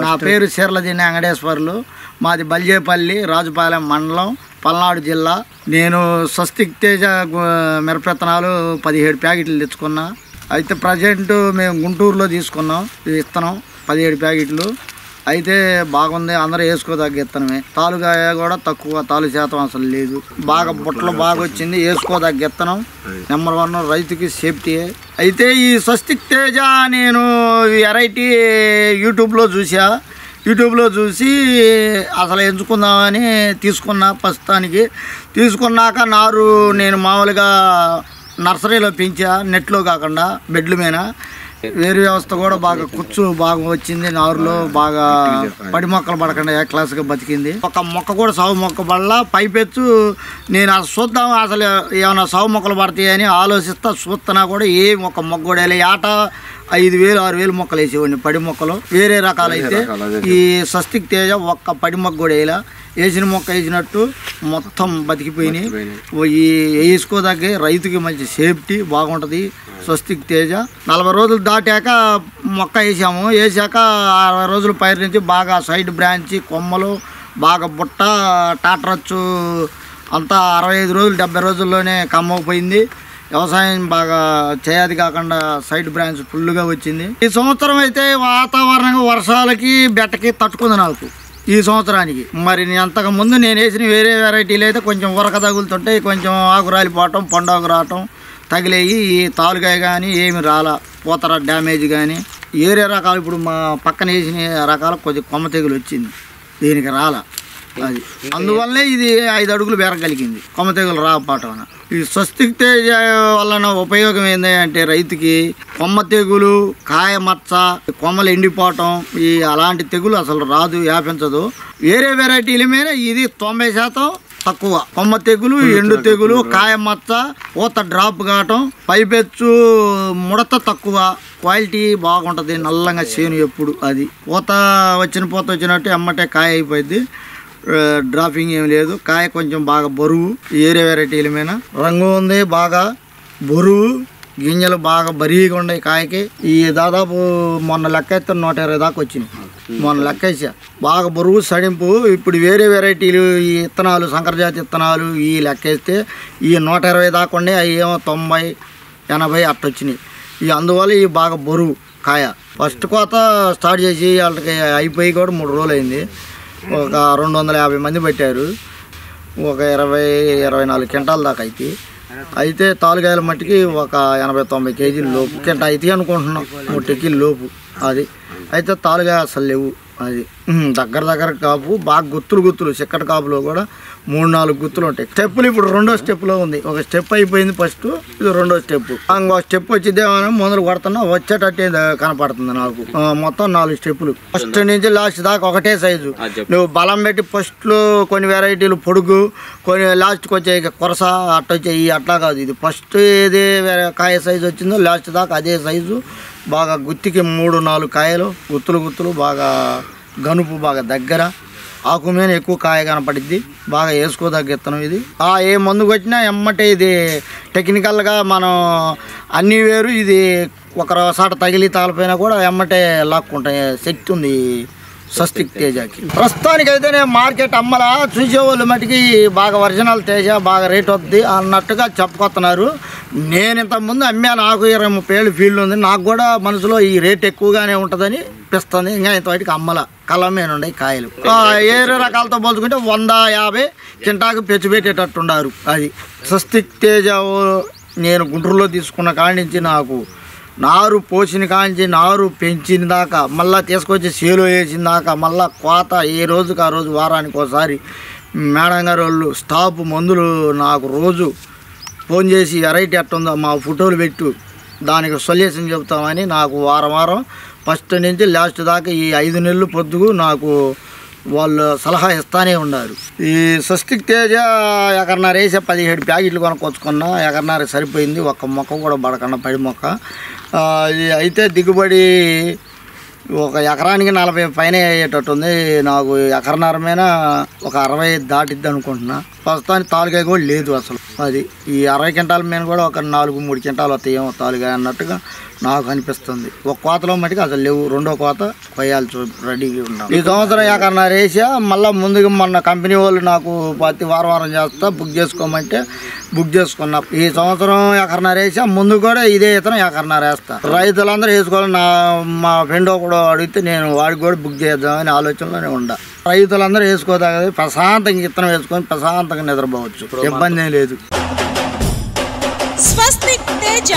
నా పేరు చీర్లదిన్నె వెంకటేశ్వర్లు. మాది బల్జేపల్లి, రాజుపాలెం మండలం, పల్నాడు జిల్లా. నేను స్వస్తిక్ తేజ మిరపవిత్తనాలు 17 ప్యాకెట్లు తెచ్చుకున్నా. అయితే ప్రజెంట్ మేము గుంటూరులో తీసుకున్నాం విత్తనం 17 ప్యాకెట్లు. అయితే బాగుంది, అందరూ వేసుకోదగ్గ విత్తనమే. తాలుగాయ కూడా తక్కువ, తాలు శాతం అసలు లేదు. బాగా బుట్టలు బాగా వచ్చింది, వేసుకోదగ్గ విత్తనం. నెంబర్ 1 రైతుకి సేఫ్టీ. అయితే ఈ స్వస్తిక్ తేజ నేను వెరైటీ యూట్యూబ్లో చూసి అసలు ఎంచుకుందామని తీసుకున్నా. ప్రస్తుతానికి తీసుకున్నాక నారు నేను మామూలుగా నర్సరీలో పెంచా, నెట్లో కాకుండా బెడ్ల మీద. వేరు వ్యవస్థ కూడా బాగా కుచ్చు బాగా వచ్చింది. నారులో బాగా పడి మొక్కలు పడకుండా ఏ క్లాస్గా బతికింది. ఒక మొక్క కూడా సాగు మొక్క పడలా. పైపెచ్చు నేను అసలు చూద్దాం అసలు ఏమైనా సాగు మొక్కలు పడతాయని ఆలోచిస్తా చూస్తున్నా కూడా ఏం ఒక మొక్క కూడా వేయలే. ఏట 5,000-6,000 మొక్కలు వేసేవాడిని పడి మొక్కలు. వేరే రకాలైతే ఈ స్వస్తిక్ తేజ ఒక్క పడి మొక్క కూడా వేయలే. వేసిన మొక్క వేసినట్టు మొత్తం బతికిపోయినాయి. ఈ వేసుకోదగ్గ రైతుకి మంచి సేఫ్టీ బాగుంటుంది స్వస్తిక్ తేజ. 40 రోజులు దాటాక మొక్క వేసాము. వేసాక 60 రోజుల పైరు నుంచి బాగా సైడ్ బ్రాంచ్ కొమ్మలు బాగా బుట్ట టాటరచ్చు అంతా 65 రోజులు 70 రోజుల్లోనే కమ్మకపోయింది. వ్యవసాయం బాగా చేయాది కాకుండా సైడ్ బ్రాంచ్ ఫుల్గా వచ్చింది. ఈ సంవత్సరం అయితే వాతావరణంగా వర్షాలకి బెట్టకి తట్టుకుంది నాకు ఈ సంవత్సరానికి. మరి అంతకు ముందు నేను వేసిన వేరే వెరైటీలు అయితే కొంచెం ఉరక తగులుతుంటే కొంచెం ఆకు రాలిపోవటం, పండాకు రావటం తగిలేయి. ఈ తాలుగాయ కానీ ఏమి రాలా, పూతర డ్యామేజ్ కానీ ఏరే రకాలు. ఇప్పుడు మా పక్కన వేసిన రకాలు కొద్దిగా కొమ్మ తెగులు వచ్చింది, దీనికి రాలా. అది అందువల్లే ఇది 5 అడుగులు బెరగలిగింది కొమ్మ తెగులు రాకపోవటం. ఈ స్వస్తిక్ తేజ వలన ఉపయోగం ఏంటంటే రైతుకి కొమ్మ తెగులు, కాయ మచ్చ, కొమ్మలు ఎండిపోవటం ఈ అలాంటి తెగులు అసలు రాదు, వ్యాపించదు. వేరే వెరైటీల మీద ఇది 90% తక్కువ. కొమ్మ తెగులు, ఎండు తెగులు, కాయ మచ్చ, పూత డ్రాప్ కావటం, పైపెచ్చు ముడత తక్కువ, క్వాలిటీ బాగుంటుంది. నల్లంగా చేను ఎప్పుడు అది పూత వచ్చినట్టు ఎమ్మటే కాయ అయిపోయింది. డ్రాపింగ్ ఏం లేదు. కాయ కొంచెం బాగా బరువు. ఏరే వెరైటీల మీద రంగు ఉంది, బాగా బరువు, గింజలు బాగా బరీగా ఉన్నాయి కాయకి. ఈ దాదాపు మొన్న లెక్క అయితే 120 దాకా వచ్చింది. మొన్న లెక్కేసా బాగా బరువు సడింపు. ఇప్పుడు వేరే వెరైటీలు ఈ విత్తనాలు సంకరజాతి విత్తనాలు ఈ లెక్కేస్తే ఈ 120 దాకా ఉండే, అవి ఏమో 90, 80 అట్ట వచ్చినాయి. ఈ అందువల్ల ఈ బాగా బరువు కాయ. ఫస్ట్ కోత స్టార్ట్ చేసి వాళ్ళకి అయిపోయి కూడా 3 రోజులు అయింది. ఒక 250 మంది పెట్టారు. ఒక 20-24 క్వింటాల దాకా అయితే తాలుగాయల మట్టికి ఒక 80-90 కేజీల లోపు కింట అయితే అనుకుంటున్నాం, 3 టెక్కీల లోపు. అది అయితే తాలుగాయ అసలు లేవు. అది దగ్గర కాపు బాగా గుత్తులు చిక్కటి కాపులో కూడా 3-4 గుత్తులు ఉంటాయి. స్టెప్పులు ఇప్పుడు 2వ స్టెప్లో ఉంది. ఒక స్టెప్ అయిపోయింది ఫస్ట్, ఇది 2వ స్టెప్. ఇంకో స్టెప్ వచ్చిద్దేమో మొదలు కొడుతున్నా వచ్చేటట్టే కనపడుతుంది నాకు. మొత్తం 4 స్టెప్పులు. ఫస్ట్ నుంచి లాస్ట్ దాకా ఒకటే సైజు. నువ్వు బలం పెట్టి ఫస్ట్లో కొన్ని వెరైటీలు పొడుగు, కొన్ని లాస్ట్కి వచ్చాయి కొరస అట్ట వచ్చాయి. అట్లా కాదు, ఇది ఫస్ట్ ఏదే కాయ సైజు వచ్చిందో లాస్ట్ దాకా అదే సైజు. బాగా గుత్తికి 3-4 కాయలు గుత్తులు బాగా గనుపు, బాగా దగ్గర ఆకు మీద ఎక్కువ కాయ కనపడిద్ది. బాగా వేసుకోదగ్గ విత్తనం ఇది. ఏ మందు కొట్టినా ఎమ్మటే ఇది టెక్నికల్గా మనం అన్నీ వేరు. ఇది ఒకసారి తగిలి తాలిపోయినా కూడా ఎమ్మటే లాక్కుంటాయి శక్తి ఉంది స్వస్తిక్ తేజకి. ప్రస్తుతానికైతే నేను మార్కెట్ అమ్మలా, చూసేవాళ్ళు మటుకి బాగా ఒరిజినల్ తేజ బాగా రేట్ వద్ది అన్నట్టుగా చెప్పుకొస్తున్నారు. నేను ఇంతకుముందు అమ్మా, నాకు 20-30 ఏళ్ళు ఫీల్డ్ ఉంది. నాకు కూడా మనసులో ఈ రేట్ ఎక్కువగానే ఉంటుందని అనిపిస్తుంది. ఇంకా ఇంతవాటికి అమ్మల కలమేను ఉన్నాయి కాయలు. ఏరే రకాలతో పోల్చుకుంటే 150 కింటాకు పెట్టేటట్టున్నారు. అది స్వస్తిక్ తేజ నేను గుంటూరులో తీసుకున్న కాడి నుంచి నాకు నారు పోసిన కాంచి నారు పెంచిన దాకా మళ్ళీ తీసుకొచ్చి సేలో వేసిన దాకా మళ్ళీ కోత ఏ రోజుకి ఆ రోజు వారానికి ఒకసారి మేడం గారు వాళ్ళు స్టాప్ మందులు నాకు రోజు ఫోన్ చేసి వెరైటీ ఎట్టుందో మా ఫోటోలు పెట్టు దానికి సొల్యూషన్ చెప్తామని నాకు వారం ఫస్ట్ నుంచి లాస్ట్ దాకా ఈ 5 నెలలు పొద్దుకు నాకు వాళ్ళు సలహా ఇస్తానే ఉన్నారు. ఈ స్వస్తిక్ తేజ ఎకరన్నర వేసే 17 ప్యాకెట్లు కొనుక్కొచ్చుకున్నా. ఎకరన్నర సరిపోయింది, ఒక్క మొక్క కూడా పడకుండా పడి మొక్క. అయితే దిగుబడి ఒక ఎకరానికి 40 పైన అయ్యేటట్టుంది. నాకు ఎకరన్నర మీద ఒక 60 దాటిద్ది అనుకుంటున్నా. ప్రస్తుతానికి తాలుకాయ కూడా లేదు అసలు. అది ఈ 60 క్వింటాల మీద కూడా ఒక 4-3 క్వింటాలు వస్తాయేమో తాలుగా అన్నట్టుగా నాకు అనిపిస్తుంది. ఒక కోతలో మటుకు అసలు లేవు, రెండో కోత కొయ్యాలి రెడీగా ఉన్నాం. ఈ సంవత్సరం ఎకరన్నర వేసా. మళ్ళీ ముందుగా మొన్న కంపెనీ వాళ్ళు నాకు ప్రతి వారం చేస్తా బుక్ చేసుకోమంటే బుక్ చేసుకున్నా. ఈ సంవత్సరం ఎకరన్నర వేసా, ముందు కూడా ఇదే ఇతను ఎకరన్నర వేస్తా. రైతులందరూ వేసుకోవాలి. మా ఫ్రెండ్ ఒకడు అడిగితే నేను వాడికి కూడా బుక్ చేద్దామని ఆలోచనలోనే ఉండా. రైతులందరూ వేసుకోదగ్గది, ప్రశాంతంగా ఇత్తనం వేసుకొని ప్రశాంతంగా నిద్రపోవచ్చు, ఇబ్బంది ఏం లేదు. స్వస్తిక్ తేజ